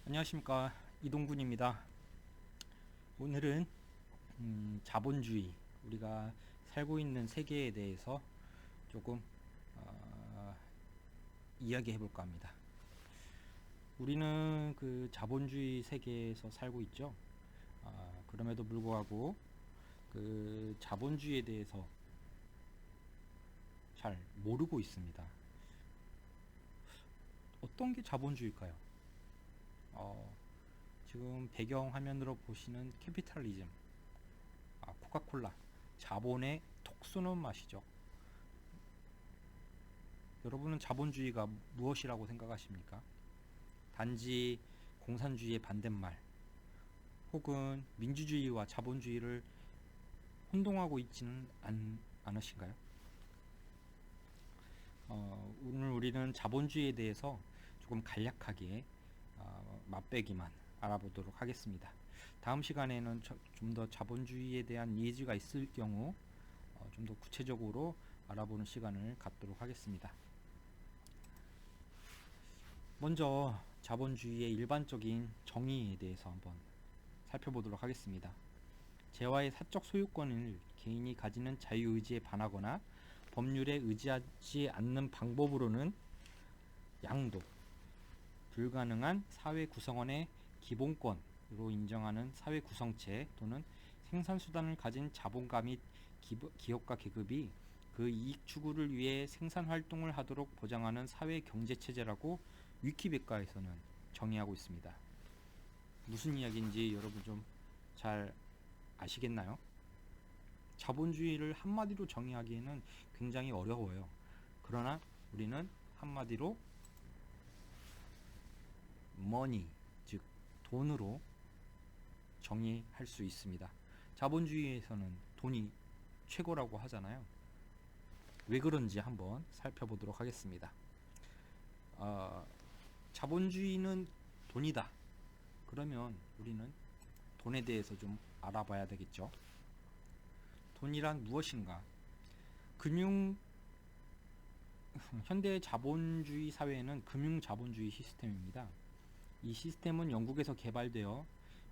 안녕하십니까, 이동군입니다. 오늘은 자본주의, 우리가 살고 있는 세계에 대해서 조금 이야기해 볼까 합니다. 우리는 그 자본주의 세계에서 살고 있죠. 그럼에도 불구하고 그 자본주의에 대해서 잘 모르고 있습니다. 어떤 게 자본주의일까요? 어, 지금 배경 화면으로 보시는 캐피탈리즘, 코카콜라, 자본의 톡 쏘는 맛이죠. 여러분은 자본주의가 무엇이라고 생각하십니까? 단지 공산주의의 반대말, 혹은 민주주의와 자본주의를 혼동하고 있지는 않으신가요? 오늘 우리는 자본주의에 대해서 조금 간략하게 맛배기만 알아보도록 하겠습니다. 다음 시간에는 좀 더 자본주의에 대한 예지가 있을 경우 좀 더 구체적으로 알아보는 시간을 갖도록 하겠습니다. 먼저 자본주의의 일반적인 정의에 대해서 한번 살펴보도록 하겠습니다. 재화의 사적 소유권을 개인이 가지는 자유의지에 반하거나 법률에 의지하지 않는 방법으로는 양도, 불가능한 사회 구성원의 기본권으로 인정하는 사회 구성체 또는 생산수단을 가진 자본가 및 기업가 계급이 그 이익 추구를 위해 생산활동을 하도록 보장하는 사회 경제체제라고 위키백과에서는 정의하고 있습니다. 무슨 이야기인지 여러분 좀 잘 아시겠나요? 자본주의를 한마디로 정의하기에는 굉장히 어려워요. 그러나 우리는 한마디로 money, 즉 돈으로 정의할 수 있습니다. 자본주의에서는 돈이 최고라고 하잖아요. 왜 그런지 한번 살펴보도록 하겠습니다. 자본주의는 돈이다. 그러면 우리는 돈에 대해서 좀 알아봐야 되겠죠. 돈이란 무엇인가? 현대 자본주의 사회에는 금융 자본주의 시스템입니다. 이 시스템은 영국에서 개발되어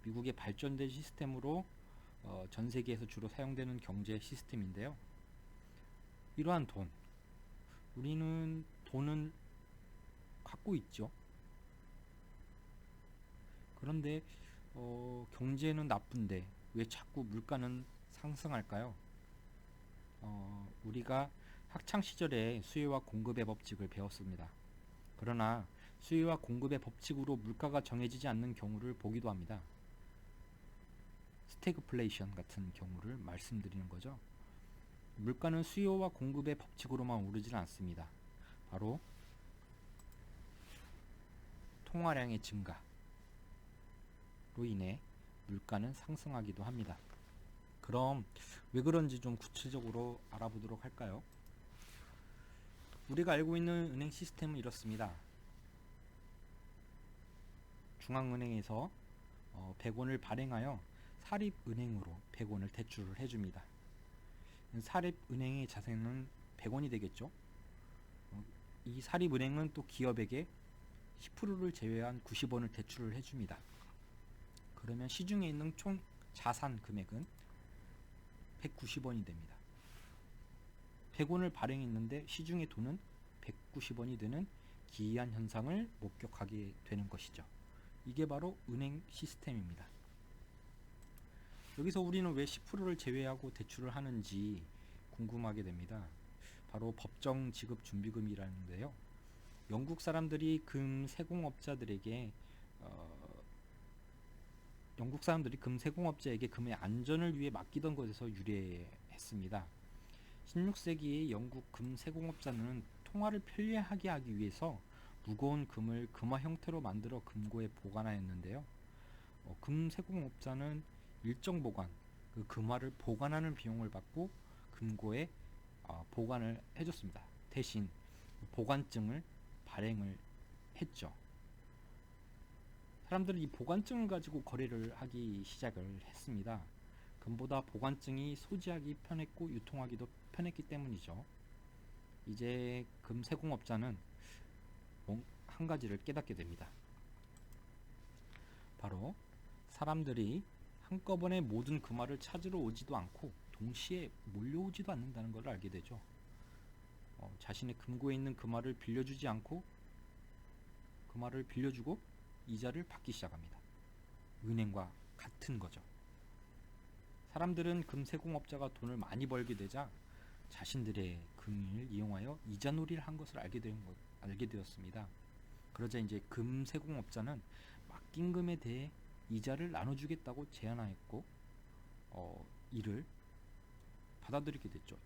미국의 발전된 시스템으로 전 세계에서 주로 사용되는 경제 시스템인데요. 이러한 돈, 우리는 돈은 갖고 있죠. 그런데 경제는 나쁜데 왜 자꾸 물가는 상승할까요? 우리가 학창 시절에 수요와 공급의 법칙을 배웠습니다. 그러나 수요와 공급의 법칙으로 물가가 정해지지 않는 경우를 보기도 합니다. 스태그플레이션 같은 경우를 말씀드리는 거죠. 물가는 수요와 공급의 법칙으로만 오르지는 않습니다. 바로 통화량의 증가로 인해 물가는 상승하기도 합니다. 그럼 왜 그런지 좀 구체적으로 알아보도록 할까요? 우리가 알고 있는 은행 시스템은 이렇습니다. 중앙은행에서 100원을 발행하여 사립은행으로 100원을 대출을 해줍니다. 사립은행의 자산은 100원이 되겠죠. 이 사립은행은 또 기업에게 10%를 제외한 90원을 대출을 해줍니다. 그러면 시중에 있는 총 자산 금액은 190원이 됩니다. 100원을 발행했는데 시중의 돈은 190원이 되는 기이한 현상을 목격하게 되는 것이죠. 이게 바로 은행 시스템입니다. 여기서 우리는 왜 10%를 제외하고 대출을 하는지 궁금하게 됩니다. 바로 법정 지급 준비금이라는데요. 영국 사람들이 금세공업자에게 금의 안전을 위해 맡기던 것에서 유래했습니다. 16세기의 영국 금세공업자는 통화를 편리하게 하기 위해서 무거운 금을 금화 형태로 만들어 금고에 보관하였는데요. 금세공업자는 일정 보관, 그 금화를 보관하는 비용을 받고 금고에 보관을 해줬습니다. 대신 보관증을 발행을 했죠. 사람들은 이 보관증을 가지고 거래를 하기 시작을 했습니다. 금보다 보관증이 소지하기 편했고 유통하기도 편했기 때문이죠. 이제 금세공업자는 한 가지를 깨닫게 됩니다. 사람들이 한꺼번에 모든 금화를 찾으러 오지도 않고 동시에 몰려오지도 않는다는 걸 알게 되죠. 자신의 금고에 있는 금화를 빌려주지 않고 금화를 빌려주고 이자를 받기 시작합니다. 은행과 같은 거죠. 사람들은 금세공업자가 돈을 많이 벌게 되자 자신들의 금을 이용하여 이자놀이를 한 것을 알게 되었습니다. 그러자 이제 금세공업자는 맡긴 금에 대해 이자를 나눠주겠다고 제안하였고 이를 받아들이게 됐죠.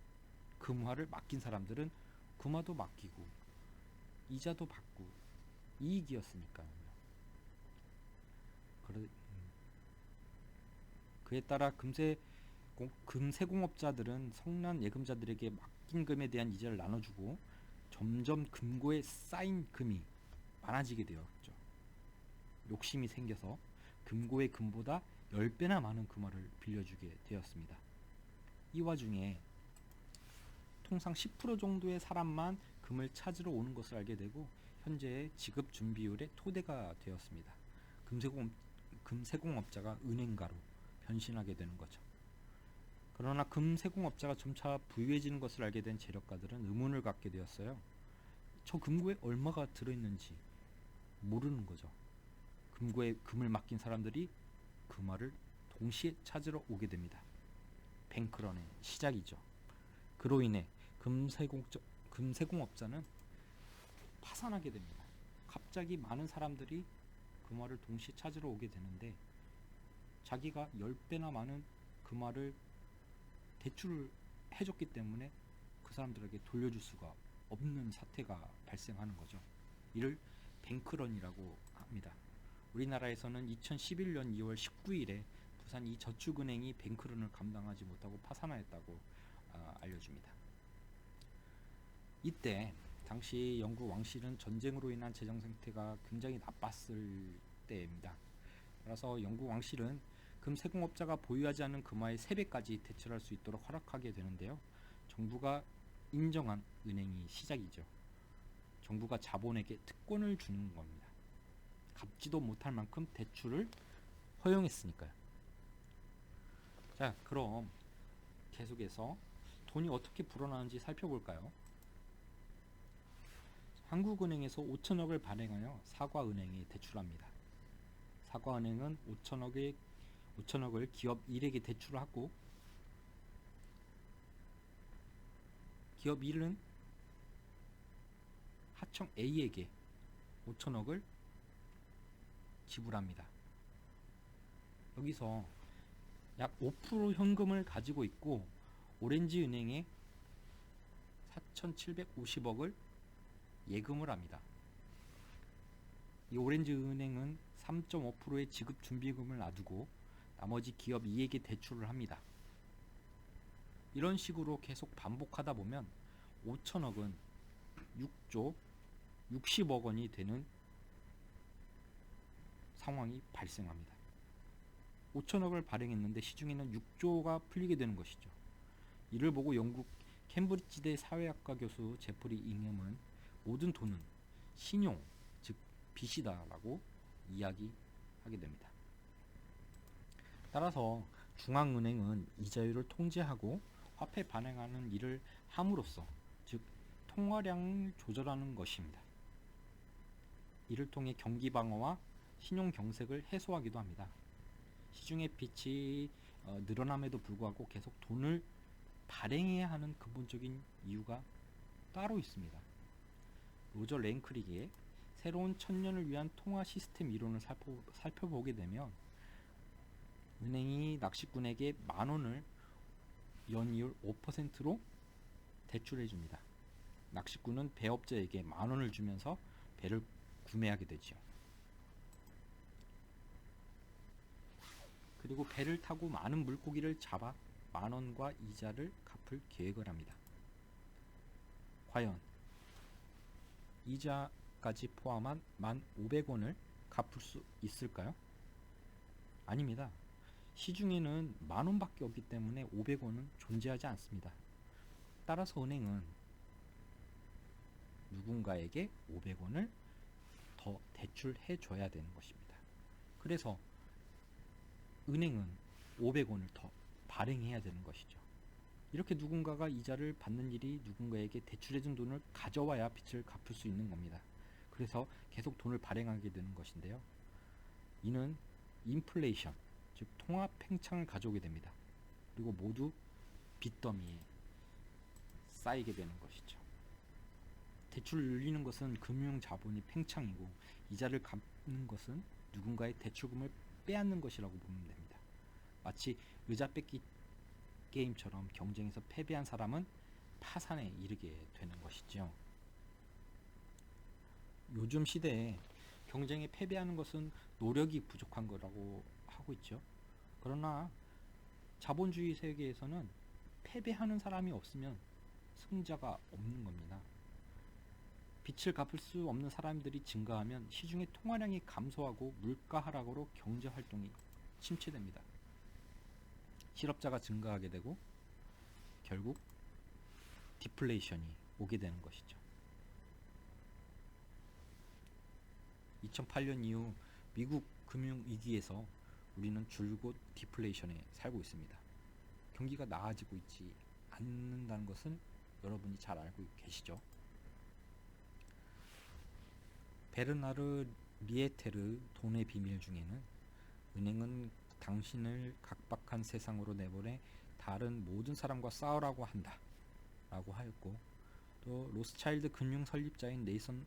금화를 맡긴 사람들은 금화도 맡기고 이자도 받고 이익이었으니까요. 그에 따라 금세공업자들은 성난 예금자들에게 맡긴 금에 대한 이자를 나눠주고 점점 금고에 쌓인 금이 많아지게 되었죠. 욕심이 생겨서 금고의 금보다 10배나 많은 금화를 빌려주게 되었습니다. 이 와중에 통상 10% 정도의 사람만 금을 찾으러 오는 것을 알게 되고 현재의 지급 준비율의 토대가 되었습니다. 금세공업자가 은행가로 변신하게 되는 거죠. 그러나 금세공업자가 점차 부유해지는 것을 알게 된 재력가들은 의문을 갖게 되었어요. 저 금고에 얼마가 들어있는지 모르는 거죠. 금고에 금을 맡긴 사람들이 금화를 동시에 찾으러 오게 됩니다. 뱅크런의 시작이죠. 그로 인해 금세공업자는 파산하게 됩니다. 갑자기 많은 사람들이 금화를 동시에 찾으러 오게 되는데 자기가 10배나 많은 금화를 대출을 해줬기 때문에 그 사람들에게 돌려줄 수가 없는 사태가 발생하는 거죠. 이를 뱅크런이라고 합니다. 우리나라에서는 2011년 2월 19일에 부산 이저축은행이 뱅크런을 감당하지 못하고 파산하였다고 알려줍니다. 이때 당시 영국 왕실은 전쟁으로 인한 재정 상태가 굉장히 나빴을 때입니다. 따라서 영국 왕실은 금세공업자가 보유하지 않은 금화의 3배까지 대출할 수 있도록 허락하게 되는데요. 정부가 인정한 은행이 시작이죠. 정부가 자본에게 특권을 주는 겁니다. 갚지도 못할 만큼 대출을 허용했으니까요. 자, 그럼 계속해서 돈이 어떻게 불어나는지 살펴볼까요? 한국은행에서 5천억을 발행하여 사과은행에 대출합니다. 사과은행은 5천억을 기업 1에게 대출을 하고 기업 1은 하청 A에게 5천억을 지불합니다. 여기서 약 5% 현금을 가지고 있고 오렌지은행에 4,750억을 예금을 합니다. 이 오렌지은행은 3.5%의 지급 준비금을 놔두고 나머지 기업 2에게 대출을 합니다. 이런 식으로 계속 반복하다 보면 5천억은 6조 60억 원이 되는 상황이 발생합니다. 5천억을 발행했는데 시중에는 6조가 풀리게 되는 것이죠. 이를 보고 영국 캠브리지대 사회학과 교수 제프리 잉햄은 모든 돈은 신용, 즉 빚이다라고 이야기하게 됩니다. 따라서 중앙은행은 이자율을 통제하고 화폐 발행하는 일을 함으로써 즉 통화량을 조절하는 것입니다. 이를 통해 경기 방어와 신용 경색을 해소하기도 합니다. 시중의 빚이 늘어남에도 불구하고 계속 돈을 발행해야 하는 근본적인 이유가 따로 있습니다. 로저 랭크릭의 새로운 천년을 위한 통화 시스템 이론을 살펴보게 되면 은행이 낚시꾼에게 10,000원을 연이율 5%로 대출해 줍니다. 낚시꾼은 배업자에게 10,000원을 주면서 배를 구매하게 되죠. 그리고 배를 타고 많은 물고기를 잡아 10,000원과 이자를 갚을 계획을 합니다. 과연 이자까지 포함한 1,500원을 갚을 수 있을까요? 아닙니다. 시중에는 10,000원밖에 없기 때문에 500원은 존재하지 않습니다. 따라서 은행은 누군가에게 500원을 더 대출해 줘야 되는 것입니다. 그래서 은행은 500원을 더 발행해야 되는 것이죠. 이렇게 누군가가 이자를 받는 일이 누군가에게 대출해준 돈을 가져와야 빚을 갚을 수 있는 겁니다. 그래서 계속 돈을 발행하게 되는 것인데요. 이는 인플레이션, 즉 통화 팽창을 가져오게 됩니다. 그리고 모두 빚더미에 쌓이게 되는 것이죠. 대출을 늘리는 것은 금융 자본이 팽창이고 이자를 갚는 것은 누군가의 대출금을 빼앗는 것이라고 보면 됩니다. 마치 의자 뺏기 게임처럼 경쟁에서 패배한 사람은 파산에 이르게 되는 것이죠. 요즘 시대에 경쟁에 패배하는 것은 노력이 부족한 거라고 하고 있죠. 그러나 자본주의 세계에서는 패배하는 사람이 없으면 승자가 없는 겁니다. 빚을 갚을 수 없는 사람들이 증가하면 시중의 통화량이 감소하고 물가 하락으로 경제 활동이 침체됩니다. 실업자가 증가하게 되고 결국 디플레이션이 오게 되는 것이죠. 2008년 이후 미국 금융위기에서 우리는 줄곧 디플레이션에 살고 있습니다. 경기가 나아지고 있지 않는다는 것은 여러분이 잘 알고 계시죠. 베르나르 리에테르 돈의 비밀 중에는 은행은 당신을 각박한 세상으로 내보내 다른 모든 사람과 싸우라고 한다 라고 하였고, 또 로스차일드 금융 설립자인 네이선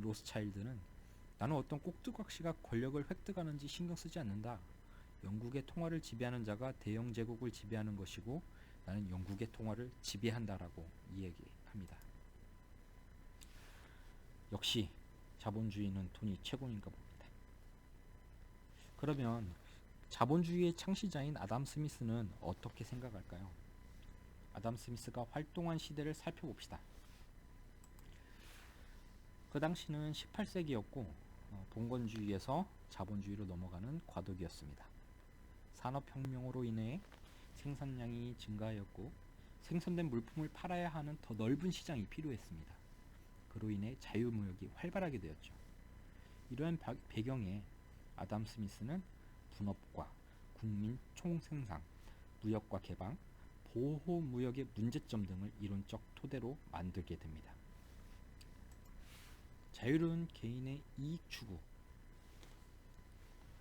로스차일드는 나는 어떤 꼭두각시가 권력을 획득하는지 신경 쓰지 않는다. 영국의 통화를 지배하는 자가 대영 제국을 지배하는 것이고 나는 영국의 통화를 지배한다라고 이야기합니다. 역시 자본주의는 돈이 최고인가 봅니다. 그러면 자본주의의 창시자인 아담 스미스는 어떻게 생각할까요? 아담 스미스가 활동한 시대를 살펴봅시다. 그 당시는 18세기였고 봉건주의에서 자본주의로 넘어가는 과도기였습니다. 산업혁명으로 인해 생산량이 증가하였고 생산된 물품을 팔아야 하는 더 넓은 시장이 필요했습니다. 그로 인해 자유무역이 활발하게 되었죠. 이러한 배경에 아담 스미스는 분업과 국민 총생산, 무역과 개방, 보호무역의 문제점 등을 이론적 토대로 만들게 됩니다. 자유로운 개인의 이익 추구,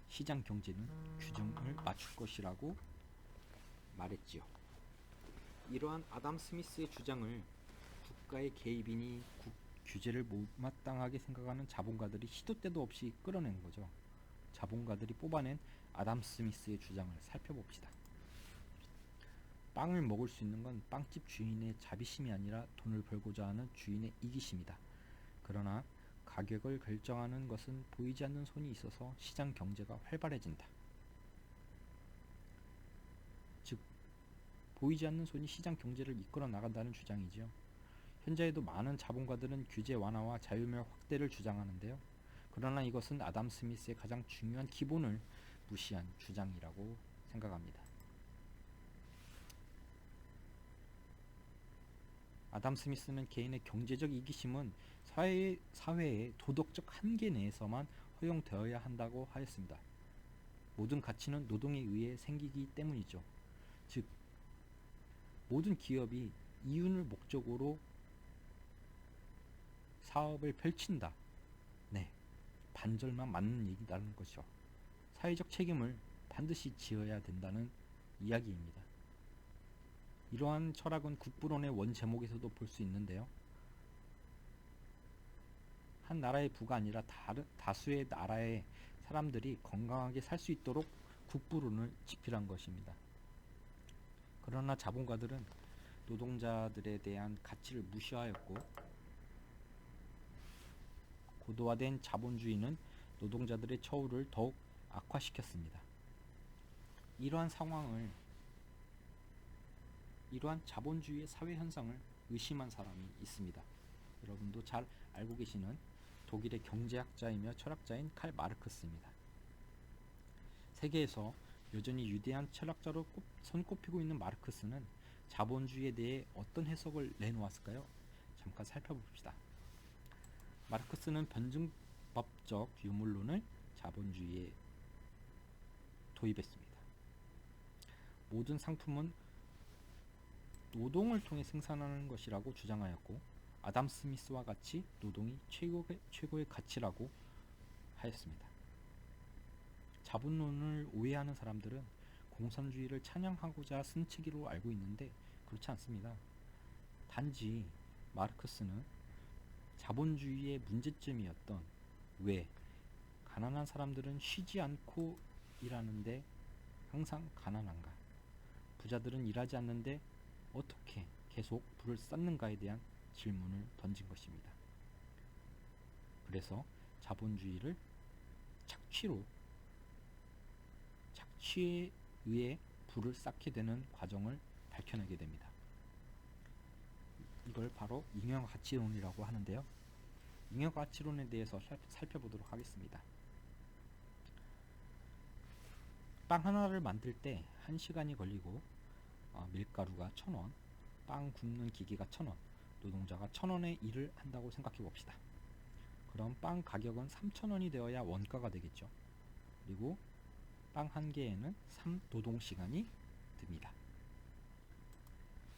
시장 경제는 균형을 맞출 것이라고 말했지요. 이러한 아담 스미스의 주장을 국가의 개입이니 규제를 못마땅하게 생각하는 자본가들이 시도 때도 없이 끌어낸 거죠. 자본가들이 뽑아낸 아담 스미스의 주장을 살펴봅시다. 빵을 먹을 수 있는 건 빵집 주인의 자비심이 아니라 돈을 벌고자 하는 주인의 이기심이다. 그러나 가격을 결정하는 것은 보이지 않는 손이 있어서 시장 경제가 활발해진다. 즉, 보이지 않는 손이 시장 경제를 이끌어 나간다는 주장이지요. 현재에도 많은 자본가들은 규제 완화와 자유무역 확대를 주장하는데요. 그러나 이것은 아담 스미스의 가장 중요한 기본을 무시한 주장이라고 생각합니다. 아담 스미스는 개인의 경제적 이기심은 사회의 도덕적 한계 내에서만 허용되어야 한다고 하였습니다. 모든 가치는 노동에 의해 생기기 때문이죠. 즉, 모든 기업이 이윤을 목적으로 사업을 펼친다. 네, 반절만 맞는 얘기라는 것이죠. 사회적 책임을 반드시 지어야 된다는 이야기입니다. 이러한 철학은 국부론의 원 제목에서도 볼 수 있는데요. 한 나라의 부가 아니라 다수의 나라의 사람들이 건강하게 살 수 있도록 국부론을 집필한 것입니다. 그러나 자본가들은 노동자들에 대한 가치를 무시하였고 고도화된 자본주의는 노동자들의 처우를 더욱 악화시켰습니다. 이러한 자본주의의 사회 현상을 의심한 사람이 있습니다. 여러분도 잘 알고 계시는 독일의 경제학자이며 철학자인 칼 마르크스입니다. 세계에서 여전히 위대한 철학자로 손꼽히고 있는 마르크스는 자본주의에 대해 어떤 해석을 내놓았을까요? 잠깐 살펴봅시다. 마르크스는 변증법적 유물론을 자본주의에 도입했습니다. 모든 상품은 노동을 통해 생산하는 것이라고 주장하였고, 아담 스미스와 같이 노동이 최고의 가치라고 하였습니다. 자본론을 오해하는 사람들은 공산주의를 찬양하고자 쓴 책으로 알고 있는데 그렇지 않습니다. 단지 마르크스는 자본주의의 문제점이었던 왜 가난한 사람들은 쉬지 않고 일하는데 항상 가난한가, 부자들은 일하지 않는데 어떻게 계속 부를 쌓는가에 대한 질문을 던진 것입니다. 그래서 자본주의를 착취에 의해 부를 쌓게 되는 과정을 밝혀내게 됩니다. 이걸 바로 잉여가치론이라고 하는데요. 잉여가치론에 대해서 살펴보도록 하겠습니다. 빵 하나를 만들 때 1시간이 걸리고 밀가루가 1,000원, 빵 굽는 기계가 1,000원, 노동자가 1,000원의 일을 한다고 생각해 봅시다. 그럼 빵 가격은 3,000원이 되어야 원가가 되겠죠. 그리고 빵 한 개에는 3노동시간이 듭니다.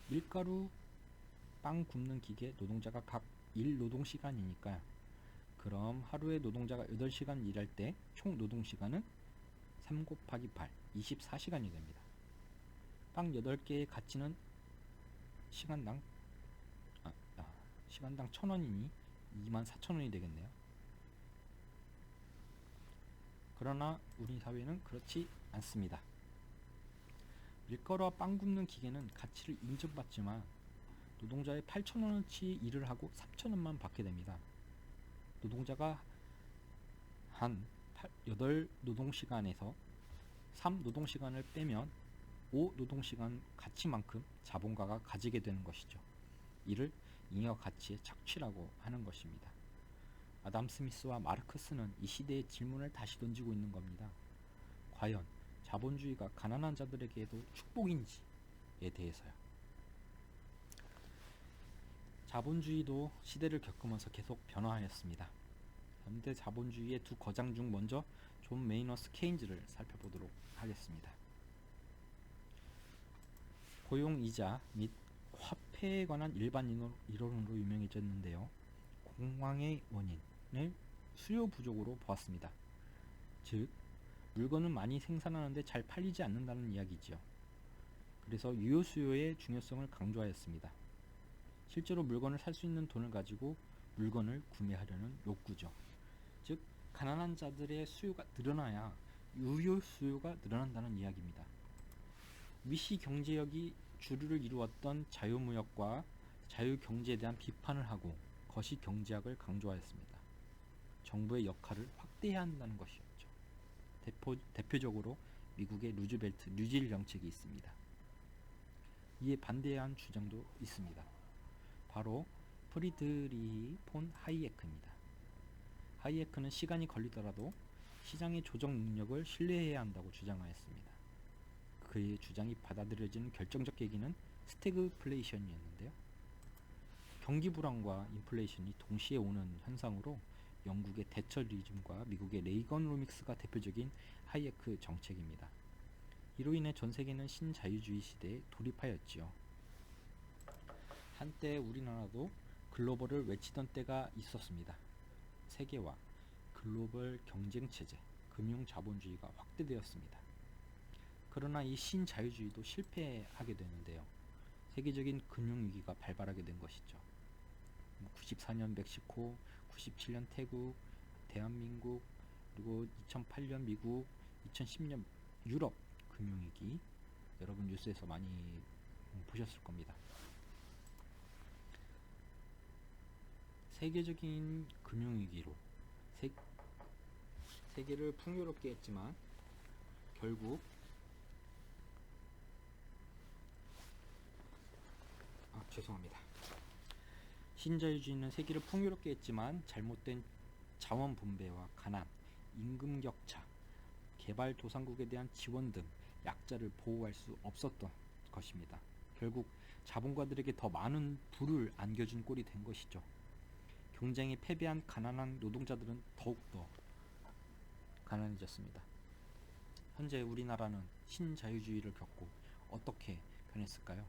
밀가루, 빵 굽는 기계, 노동자가 각 1노동시간이니까 그럼 하루에 노동자가 8시간 일할 때 총 노동시간은 3 곱하기 8, 24시간이 됩니다. 빵 8개의 가치는 시간당 1,000원이니 24,000원이 되겠네요. 그러나 우리 사회는 그렇지 않습니다. 밀가루와 빵 굽는 기계는 가치를 인정받지만 노동자의 8,000원어치 일을 하고 3,000원만 받게 됩니다. 노동자가 한 8노동시간에서 3노동시간을 빼면 5노동시간 가치만큼 자본가가 가지게 되는 것이죠. 이를 잉여가치의 착취라고 하는 것입니다. 아담 스미스와 마르크스는 이 시대의 질문을 다시 던지고 있는 겁니다. 과연 자본주의가 가난한 자들에게도 축복인지에 대해서요. 자본주의도 시대를 겪으면서 계속 변화하였습니다. 현대 자본주의의 두 거장 중 먼저 존 메이너스 케인즈를 살펴보도록 하겠습니다. 고용이자 및 화폐에 관한 일반 이론으로 유명해졌는데요. 공황의 원인을 수요 부족으로 보았습니다. 즉, 물건은 많이 생산하는데 잘 팔리지 않는다는 이야기지요. 그래서 유효 수요의 중요성을 강조하였습니다. 실제로 물건을 살 수 있는 돈을 가지고 물건을 구매하려는 욕구죠. 즉, 가난한 자들의 수요가 늘어나야 유효 수요가 늘어난다는 이야기입니다. 미시 경제력이 주류를 이루었던 자유무역과 자유경제에 대한 비판을 하고 거시 경제학을 강조하였습니다. 정부의 역할을 확대해야 한다는 것이었죠. 대표적으로 미국의 루즈벨트 뉴딜 정책이 있습니다. 이에 반대한 주장도 있습니다. 바로 프리드리히 폰 하이에크입니다. 하이에크는 시간이 걸리더라도 시장의 조정 능력을 신뢰해야 한다고 주장하였습니다. 그의 주장이 받아들여지는 결정적 계기는 스태그플레이션이었는데요. 경기 불황과 인플레이션이 동시에 오는 현상으로 영국의 대처리즘과 미국의 레이건로믹스가 대표적인 하이에크 정책입니다. 이로 인해 전 세계는 신자유주의 시대에 돌입하였지요. 한때 우리나라도 글로벌을 외치던 때가 있었습니다. 세계화, 글로벌 경쟁체제, 금융자본주의가 확대되었습니다. 그러나 이 신자유주의도 실패하게 되는데요. 세계적인 금융위기가 발발하게 된 것이죠. 94년 멕시코, 97년 태국, 대한민국, 그리고 2008년 미국, 2010년 유럽 금융위기, 여러분 뉴스에서 많이 보셨을 겁니다. 세계적인 금융위기로 세계를 풍요롭게 했지만 결국 죄송합니다. 신자유주의는 세계를 풍요롭게 했지만 잘못된 자원 분배와 가난, 임금 격차, 개발도상국에 대한 지원 등 약자를 보호할 수 없었던 것입니다. 결국 자본가들에게 더 많은 부를 안겨준 꼴이 된 것이죠. 경쟁에 패배한 가난한 노동자들은 더욱더 가난해졌습니다. 현재 우리나라는 신자유주의를 겪고 어떻게 변했을까요?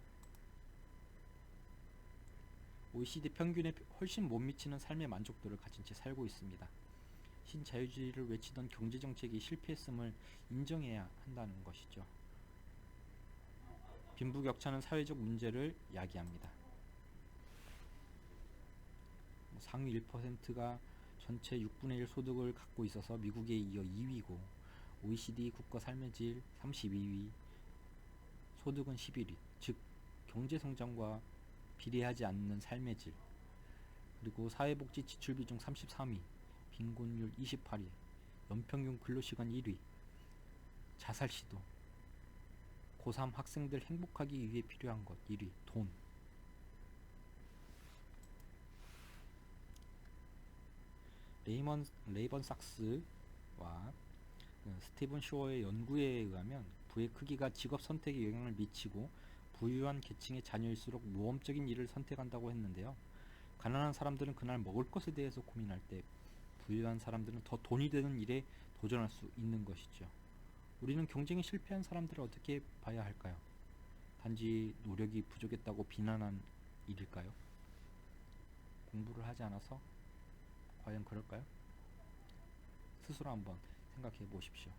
OECD 평균에 훨씬 못 미치는 삶의 만족도를 가진 채 살고 있습니다. 신자유주의를 외치던 경제정책이 실패했음을 인정해야 한다는 것이죠. 빈부격차는 사회적 문제를 야기합니다. 상위 1%가 전체 6분의 1 소득을 갖고 있어서 미국에 이어 2위고 OECD 국가 삶의 질 32위, 소득은 11위, 즉 경제성장과 비례하지 않는 삶의 질, 그리고 사회복지 지출 비중 33위, 빈곤율 28위, 연평균 근로시간 1위, 자살 시도, 고3 학생들 행복하기 위해 필요한 것 1위, 돈. 레이번 삭스와 스티븐 쇼어의 연구에 의하면 부의 크기가 직업 선택에 영향을 미치고 부유한 계층의 자녀일수록 모험적인 일을 선택한다고 했는데요. 가난한 사람들은 그날 먹을 것에 대해서 고민할 때 부유한 사람들은 더 돈이 되는 일에 도전할 수 있는 것이죠. 우리는 경쟁에 실패한 사람들을 어떻게 봐야 할까요? 단지 노력이 부족했다고 비난한 일일까요? 공부를 하지 않아서? 과연 그럴까요? 스스로 한번 생각해 보십시오.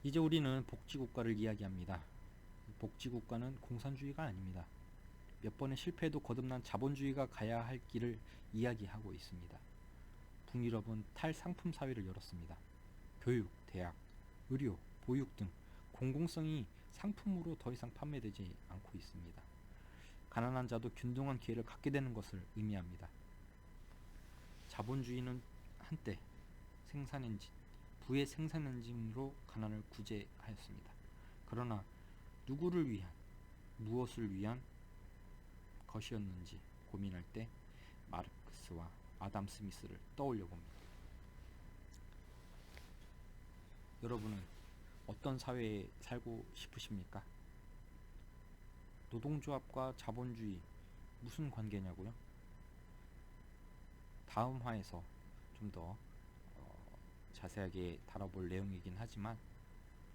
이제 우리는 복지국가를 이야기합니다. 복지국가는 공산주의가 아닙니다. 몇 번의 실패에도 거듭난 자본주의가 가야 할 길을 이야기하고 있습니다. 북유럽은 탈상품 사회를 열었습니다. 교육, 대학, 의료, 보육 등 공공성이 상품으로 더 이상 판매되지 않고 있습니다. 가난한 자도 균등한 기회를 갖게 되는 것을 의미합니다. 자본주의는 한때 부의 생산 엔진으로 가난을 구제하였습니다. 그러나 누구를 위한, 무엇을 위한 것이었는지 고민할 때 마르크스와 아담 스미스를 떠올려 봅니다. 여러분은 어떤 사회에 살고 싶으십니까? 노동조합과 자본주의 무슨 관계냐고요? 다음 화에서 좀 더 자세하게 다뤄볼 내용이긴 하지만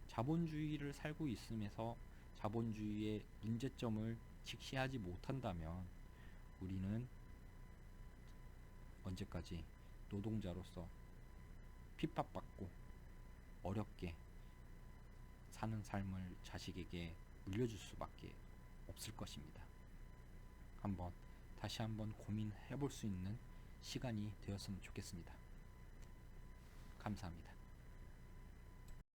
자본주의를 살고 있으면서 자본주의의 문제점을 직시하지 못한다면 우리는 언제까지 노동자로서 핍박받고 어렵게 사는 삶을 자식에게 물려줄 수밖에 없을 것입니다. 다시 한번 고민해 볼 수 있는 시간이 되었으면 좋겠습니다. 감사합니다.